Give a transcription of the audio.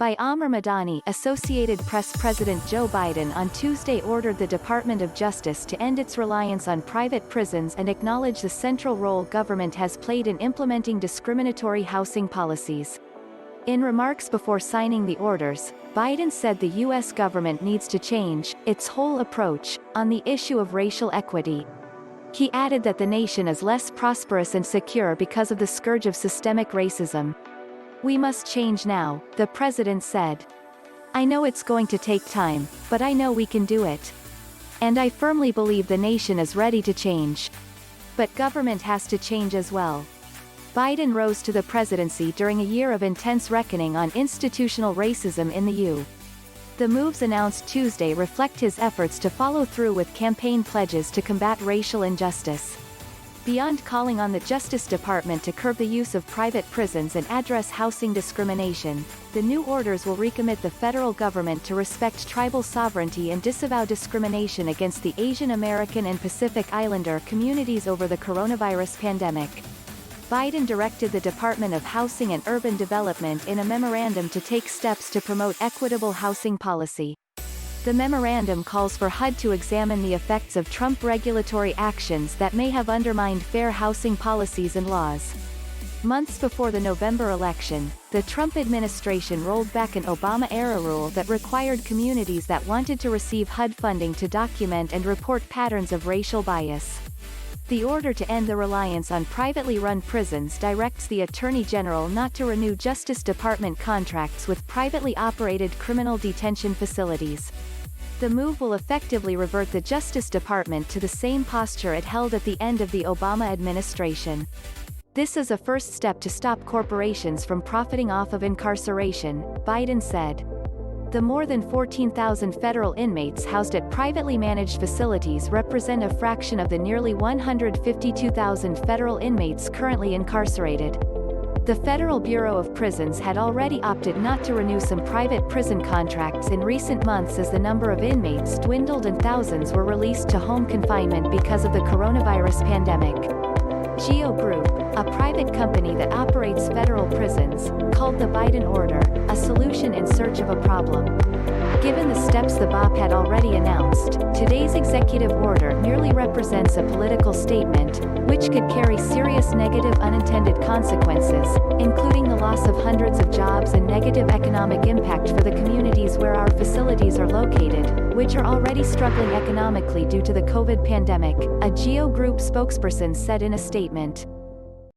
By Aamer Madhani, Associated Press. President Joe Biden on Tuesday ordered the Department of Justice to end its reliance on private prisons and acknowledge the central role government has played in implementing discriminatory housing policies. In remarks before signing the orders, Biden said the U.S. government needs to change its whole approach on the issue of racial equity. He added that the nation is less prosperous and secure because of the scourge of systemic racism. "We must change now," the president said. "I know it's going to take time, but I know we can do it. And I firmly believe the nation is ready to change. But government has to change as well." Biden rose to the presidency during a year of intense reckoning on institutional racism in the U.S. The moves announced Tuesday reflect his efforts to follow through with campaign pledges to combat racial injustice. Beyond calling on the Justice Department to curb the use of private prisons and address housing discrimination, the new orders will recommit the federal government to respect tribal sovereignty and disavow discrimination against the Asian American and Pacific Islander communities over the coronavirus pandemic. Biden directed the Department of Housing and Urban Development in a memorandum to take steps to promote equitable housing policy. The memorandum calls for HUD to examine the effects of Trump regulatory actions that may have undermined fair housing policies and laws. Months before the November election, the Trump administration rolled back an Obama-era rule that required communities that wanted to receive HUD funding to document and report patterns of racial bias. The order to end the reliance on privately run prisons directs the Attorney General not to renew Justice Department contracts with privately operated criminal detention facilities. The move will effectively revert the Justice Department to the same posture it held at the end of the Obama administration. "This is a first step to stop corporations from profiting off of incarceration," Biden said. The more than 14,000 federal inmates housed at privately managed facilities represent a fraction of the nearly 152,000 federal inmates currently incarcerated. The Federal Bureau of Prisons had already opted not to renew some private prison contracts in recent months as the number of inmates dwindled and thousands were released to home confinement because of the coronavirus pandemic. GEO Group, a private company that operates federal prisons, called the Biden order a solution in search of a problem. Given the steps the BOP had already announced, today's executive order merely represents a political statement, which could carry serious negative unintended consequences, including the loss of hundreds of jobs and negative economic impact for the communities where our facilities are located, which are already struggling economically due to the COVID pandemic, a GEO Group spokesperson said in a statement.